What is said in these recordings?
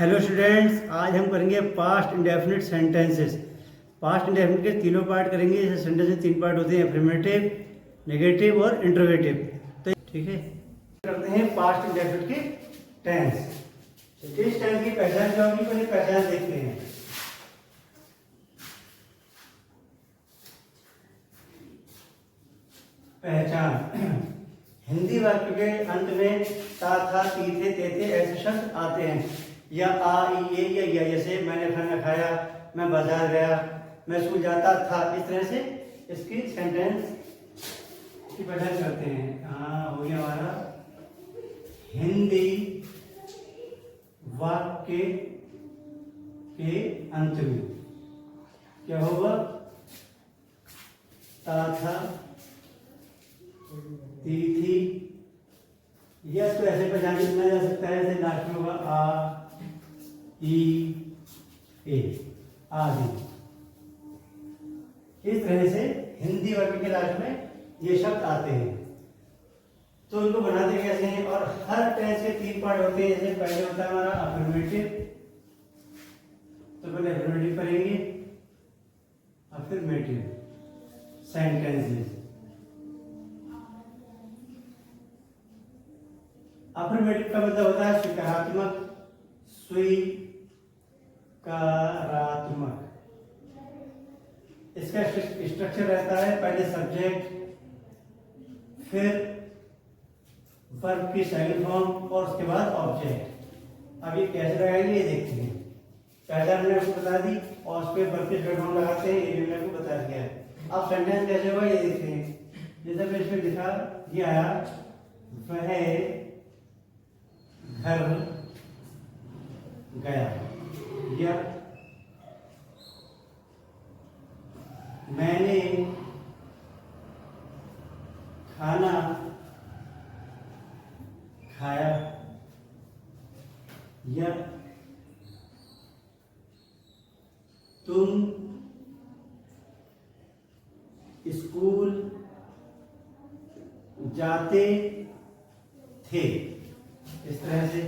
Hello students, आज हम करेंगे past indefinite sentences. Past indefinite के तीनों पार्ट करेंगे। जैसे सेंटेंस के तीन पार्ट होते हैं, अफर्मेटिव, नेगेटिव और इंट्रोगेटिव। तो ठीक है, करते हैं पास्ट इंडेफिनिट के टेंस। इस टेंस की पहचान क्या होगी, पहले पहचान देखते हैं। पहचान। हिंदी वाक्य के अंत में ता, था, ती, थे, ते, थे ऐसे शब्द आते हैं, या आ, ई, ए, या। जैसे मैंने खाना खाया, मैं बाजार गया, मैं स्कूल जाता था। इस तरह से इसकी सेंटेंस की पहचान करते हैं। हाँ, हो गया हमारा हिंदी वाक्य के अंत में क्या होगा, ता, था, ती, थी, या तो ऐसे पहचान लिखा जा सकता है। जैसे लास्ट में होगा आ, ई, ए आदि। इस तरह से हिंदी वाक्य के लास्ट में ये शब्द आते हैं। तो उनको बनाते कैसे हैं, और हर टेंस के तीन पार्ट होते हैं। जैसे पहले होता है हमारा अफर्मेटिव, तो पहले अफर्मेटिव करेंगे, अफर्मेटिव सेंटेंसेस। अफर्मेटिव का मतलब होता है स्वीकारात्मक, स्वीकारात्मक। इसका स्ट्रक्चर रहता है, पहले सब्जेक्ट, फिर वर्ब की सेकंड फॉर्म और उसके बाद ऑब्जेक्ट। अब ये कैसे लगाएंगे ये देखते हैं। पहले हमने आपको बता दी और उस पर वर्ब की सेकंड फॉर्म लगाते हैं, ये भी मैंने आपको बता दिया है। अब सेंटेंस कैसे होगा ये देखते हैं। जैसे मैं इसमें लिखा, ये आया, वह घर गया, या मैंने खाना खाया, या तुम स्कूल जाते थे। इस तरह से।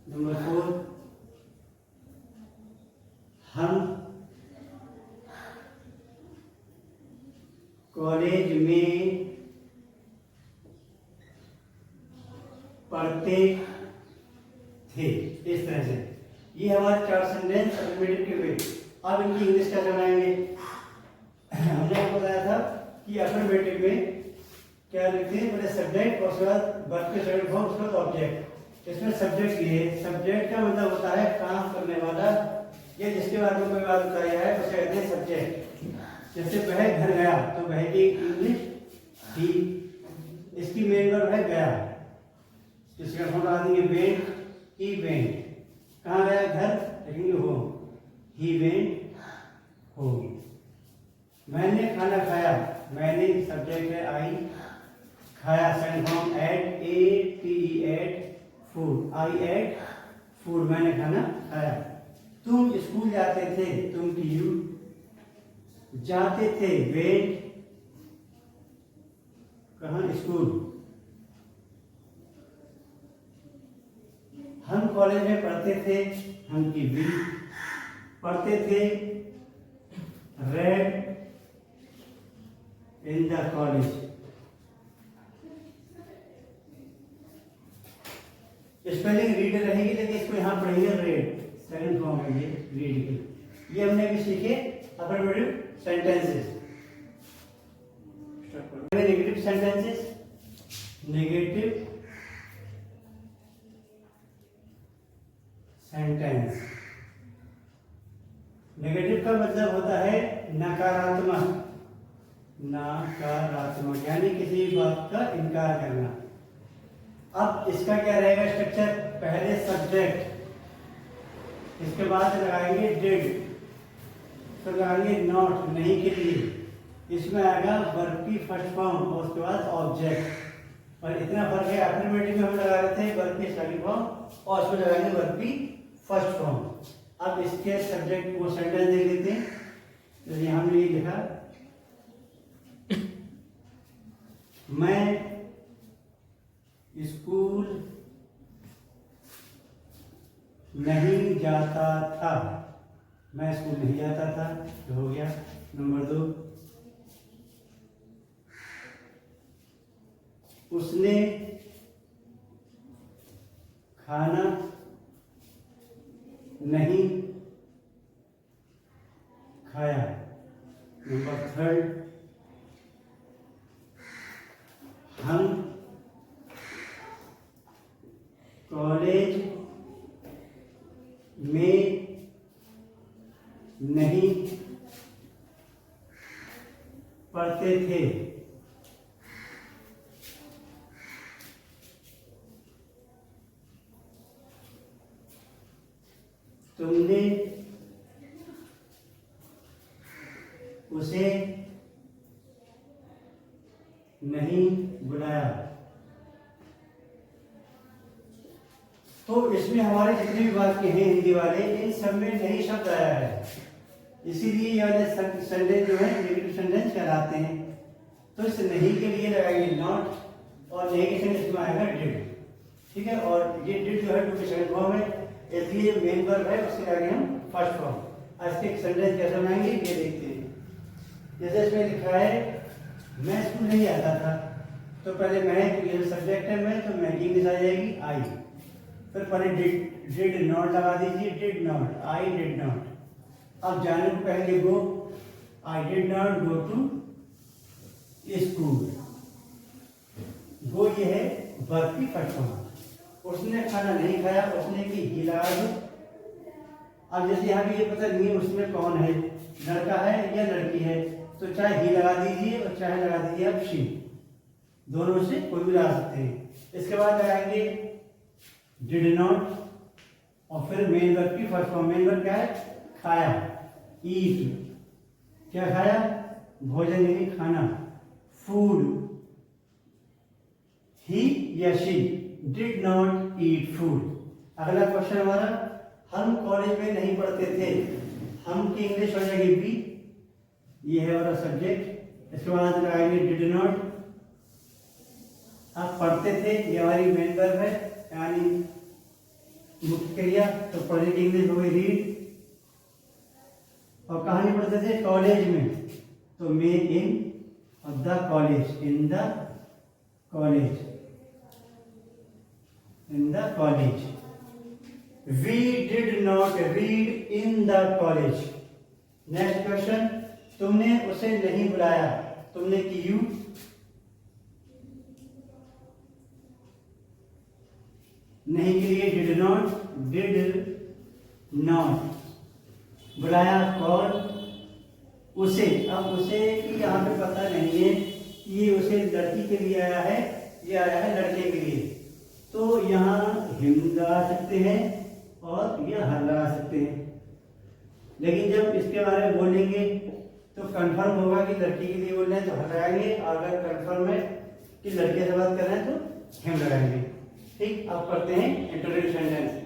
नंबर 4, हम कॉलेज में पढ़ते थे। इस तरह से ये हमारे 4 सेंटेंस अफर्मेटिव के हुए। अब इनकी इंग्लिश कैसे बनाएंगे। हमने आपको बताया था कि अफर्मेटिव में क्या लिखते हैं, पहले सब्जेक्ट और उसके बाद वर्ब के सेकंड फॉर्म, उसके बाद ऑब्जेक्ट। इसमें सब्जेक्ट ये, सब्जेक्ट का मतलब होता है काम करने वाला, या जिसके बारे में कोई बात बताया है उसे कहते हैं सब्जेक्ट। जैसे वह घर गया, तो वह की इंग्लिश ही, इसकी मेन वर्ब है गया, इसका फॉर्म लगा देंगे वेंट, ही वेंट। कहाँ गया, घर, लिखेंगे होम, ही वेंट होम। मैंने खाना खाया, मैंने सब्जेक्ट है आई, खाया second form ate, A T ate, food, I ate food, मैंने खाना खाया। तुम स्कूल जाते थे, तुम की यू, जाते थे वेंट, कहाँ, स्कूल। हम कॉलेज में पढ़ते थे, हम की वी, पढ़ते थे, red in the college. Spelling read रहेगी, लेकिन इसको यहाँ पढ़ेंगे रेड, सेकंड फॉर्म है ये रीड की। ये हमने अभी सीखे affirmative sentences. Negative sentences. Negative sentence. Negative का मतलब होता है नकारात्मक, नकारात्मक यानी किसी बात का इनकार करना। अब इसका क्या रहेगा स्ट्रक्चर, पहले सब्जेक्ट, इसके बाद लगाएंगे डिड, फिर लगाएंगे नॉट, नहीं के लिए, इसमें आएगा वर्ब की फर्स्ट फॉर्म और उसके बाद ऑब्जेक्ट। और इतना फर्क है, अफर्मेटिव में हम लगा रहे थे वर्ब की सेकंड फॉर्म और उसमें लगाएंगे वर्ब की फर्स्ट फॉर्म। अब इसके सब्जेक्ट वो सेंटेंस देख लेते हैं। तो यहाँ हमने ये लिखा, मैं स्कूल नहीं जाता था, मैं स्कूल नहीं जाता था, तो हो गया। नंबर 2, उसने खाना नहीं खाया। नंबर 3, हम कॉलेज में नहीं पढ़ते थे। तुमने उसे नहीं बुलाया। तो इसमें हमारे जितने भी वाक्य हैं हिंदी वाले, इन सब में नहीं शब्द आया है, इसीलिए ये वाले सेंटेंस जो है नेगेटिव सेंटेंस कहलाते हैं। तो इस नहीं के लिए लगाएंगे नॉट, और नहीं के सेंटेंस में आएगा डिड। ठीक है, और ये डिड जो है टू के सेकंड फॉर्म है, इसलिए मेन वर्ब है, उसके आगे हम फर्स्ट फॉर्म। आज के सेंटेंस कैसे बनाएंगे ये देखते हैं। जैसे इसमें लिखा है मैं स्कूल नहीं आता था, तो पहले मैं, ये सब्जेक्ट है मैं, तो मैं की इंग्लिश आ जाएगी आई। फिर पहले डिड नॉट लगा दीजिए, did not, I did not. अब जाने को कहेंगे go, I did not go to school. Go ये है वर्ब की फर्स्ट फॉर्म। उसने खाना नहीं खाया, उसने की ही लगा दो। अब जैसे यहाँ भी ये पता नहीं है उसमें कौन है, लड़का है या लड़की है, तो चाहे ही लगा दीजिए और चाहे लगा दीजिए आप शी, दोनों से कोई भी लगा सकते हैं। इसके बाद लगाएंगे डिड नॉट, और फिर मेन वर्ब की फर्स्ट फॉर्म। मेन वर्ब क्या है? खाया, ईट। क्या खाया? भोजन यानी खाना, फूड। ही या she did not eat food. अगला क्वेश्चन हमारा, हम कॉलेज में नहीं पढ़ते थे। हम की इंग्लिश हो जाएगी बी, ये है हमारा सब्जेक्ट। इसके बाद लगाएंगे डिड नॉट। आप पढ़ते थे, ये हमारी मेन वर्ब है, यानी मुख्य क्रिया, तो पढ़ने की इंग्लिश हो गई रीड। और कहाँ नहीं पढ़ते थे? कॉलेज में, तो मे in the college, in the college, in the college. We did not read in the college. Next question, तुमने उसे नहीं बुलाया। तुमने की यू, नहीं के लिए डिड नॉट, बुलाया कौन? उसे। अब उसे की यहाँ पे पता नहीं है, ये उसे लड़की के लिए आया है, ये आया है लड़के के लिए, तो यहाँ हिम लगा सकते हैं और ये हर लगा सकते हैं। लेकिन जब इसके बारे में बोलेंगे तो कंफर्म होगा कि लड़की के लिए बोल रहे हैं तो हर लगाएंगे, और अगर कंफर्म है कि लड़के से बात कर रहे हैं तो हिम लगाएंगे। ठीक, अब करते हैं इंटरोगेटिव सेंटेंस।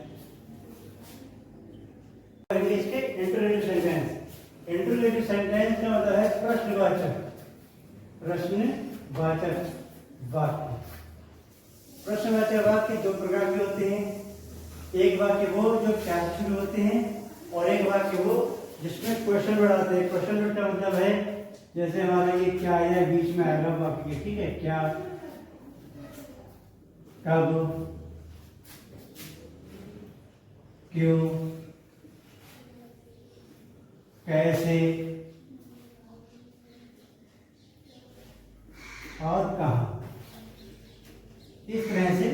इसके इंटरोगेटिव सेंटेंस। इंटरोगेटिव सेंटेंस का मतलब है प्रश्नवाचक, प्रश्नवाचक वाक्य। प्रश्नवाचक वाक्य दो प्रकार के होते हैं। एक वाक्य वो जो क्या से शुरू होते हैं, और एक वाक्य वो जिसमें क्वेश्चन वर्ड आते हैं। क्वेश्चन वर्ड का मतलब है, जैसे हमारा ये क्या है बीच में आएगा वाक्य के, ठीक है, क्या, कब, क्यों, कैसे और कहाँ। इस तरह से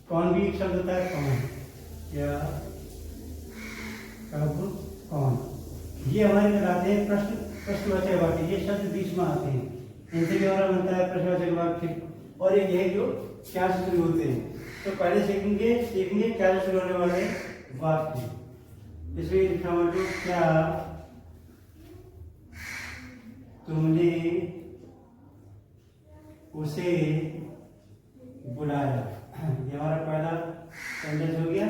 कौन भी एक शब्द होता है, कौन, क्या, कब, कौन। ये हमारे लगाते हैं प्रश्नवाचक वाक्य। ये शब्द बीच में आते हैं, इनसे भी हमारा बनता है प्रश्नवाचक वाक्य। और एक है जो क्या से शुरू होते हैं, तो पहले सीखेंगे क्या से शुरू होने वाले वाक्य। इसमें लिखा हुआ जो क्या तुमने उसे बुलाया, ये हमारा पहला सेंटेंस हो गया।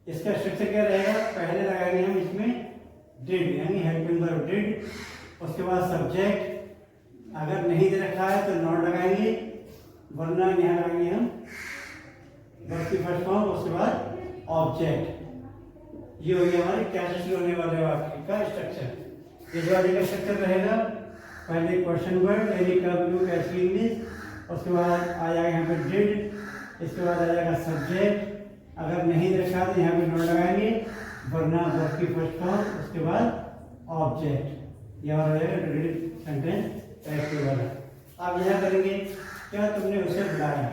इसका स्ट्रक्चर क्या रहेगा? पहले लगाएंगे हम इसमें डिड, यानी हेल्पिंग वर्ब डिड। उसके बाद सब्जेक्ट, अगर नहीं दे रखा है तो नॉट लगाएंगे, वरना यहाँ लगाएंगे हम वर्ब की फर्स्ट फॉर्म। उसके बाद ऑब्जेक्ट। ये हो गया हमारे क्या से शुरू होने वाले वाक्य का स्ट्रक्चर। इस वाक्य का स्ट्रक्चर रहेगा पहले क्वेश्चन वर्ड यानी कब यू कैसी इंग्लिश, उसके बाद आ जाएगा यहाँ पे डिड, इसके बाद आ जाएगा सब्जेक्ट, अगर नहीं रखा तो यहाँ पे नोट लगाएंगे, वरना वर्ब की फर्स्ट फॉर्म, उसके बाद ऑब्जेक्ट। यह हो जाएगा डिड सेंटेंस टाइप के वाला। आप यह करेंगे क्या तुमने उसे बुलाया,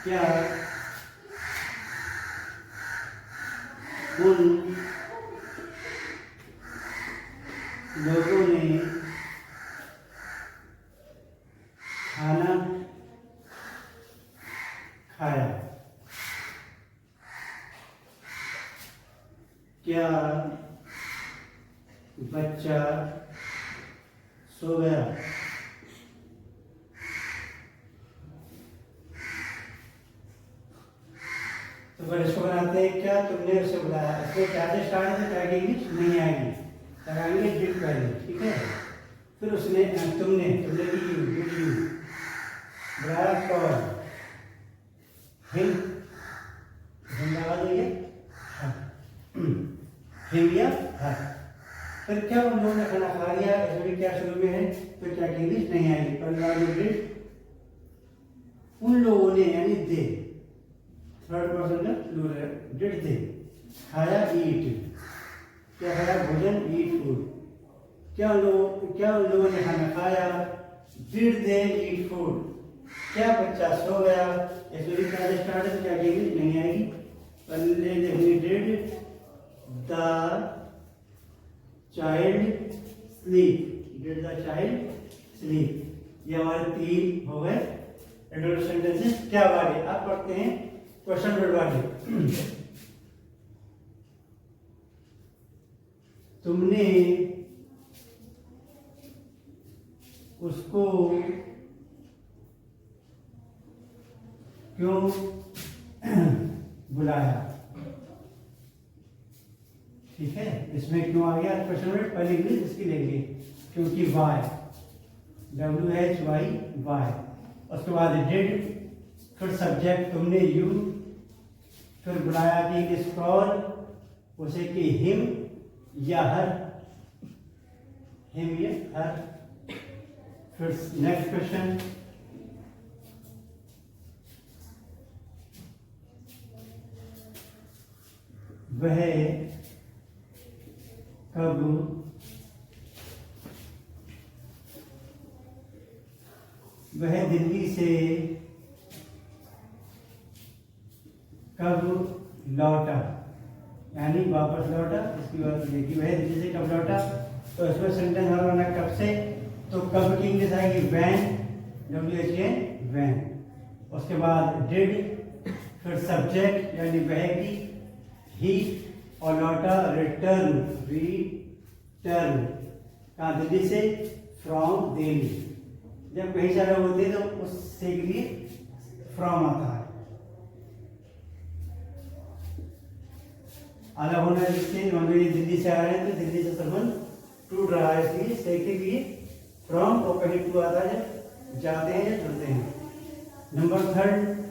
क्या उन लोगों ने खाना खाया, क्या बच्चा सो गया, तो फिर इसको बनाते हैं क्या तुमने उसे बुलाया। इसको क्या से स्टार्ट है, क्या की इंग्लिश नहीं आएगी, लगाएंगे डिड पहले, ठीक है। फिर उसने तुमने की यू बुलाया कौन, हिम लगा देंगे, हिम या हर। फिर क्या उन लोगों ने खाना खा लिया, इसमें भी क्या शुरू में है, तो क्या की इंग्लिश नहीं आएगी, पर लगाएंगे डिड। उन लोगों ने यानी दे, थर्ड पर्सन का प्लूरल, डिड दे खाया, ईट, क्या खाया भोजन, ईट फूड। क्या उन लोगों ने खाना खाया, डिड दे ईट फूड। क्या बच्चा सो गया, इसमें भी क्या स्टार्ट है, क्या इंग्लिश नहीं आएगी, पहले देखेंगे did the child sleep, did the child sleep. ये हमारे 3 हो गए इंट्रोडक्शन सेंटेंसेस। क्या वाले आप पढ़ते हैं क्वेश्चन वर्ड वाले। तुमने उसको क्यों बुलाया, ठीक है। इसमें क्यों आ गया क्वेश्चन वर्ड, पहले इंग्लिश इसकी लेंगे, क्योंकि वाई, WHY वाई। उसके बाद डिड, फिर सब्जेक्ट तुमने यू, फिर बुलाया कि इंग्लिश कॉल, उसे कि हिम या हर, हिम या हर। फिर नेक्स्ट क्वेश्चन, वह कब दिल्ली से कब लौटा, यानी वापस लौटा। इसकी बात देखिए, वह दिल्ली से कब लौटा, तो इसमें सेंटेंस हमारा बना कब से, तो कब की इंग्लिश आएगी वैन, WHN वैन। उसके बाद डिड, फिर सब्जेक्ट यानी वह की, ही, और लौटा रिटर्न, रिटर्न। कहाँ, दिल्ली से, फ्रॉम दिल्ली। जब कहीं से अलग होते हैं तो उससे के लिए फ्रॉम आता है। अलग होना जिससे मान लो ये दिल्ली से आ रहे हैं तो दिल्ली से संबंध टूट रहा है, इसलिए से के लिए फ्रॉम, और कहीं टू आता है जब जाते हैं या जुड़ते हैं। नंबर 3,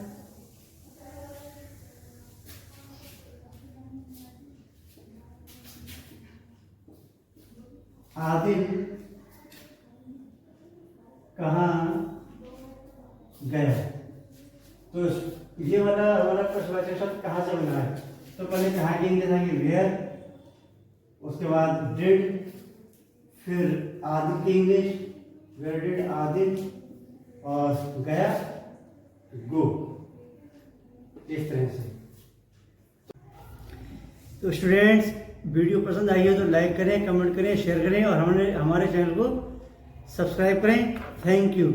आदिल कहाँ गया, तो ये वाला हमारा प्रश्नवाचक शब्द कहाँ से बना है, तो पहले कहाँ की इंग्लिश आएगी वेयर, उसके बाद डिड, फिर आदिल की इंग्लिश वेयर डिड आदिल, और गया गो, इस तरह से। तो स्टूडेंट्स, वीडियो पसंद आई हो तो लाइक करें, कमेंट करें, शेयर करें, और हमारे चैनल को सब्सक्राइब करें। Thank you.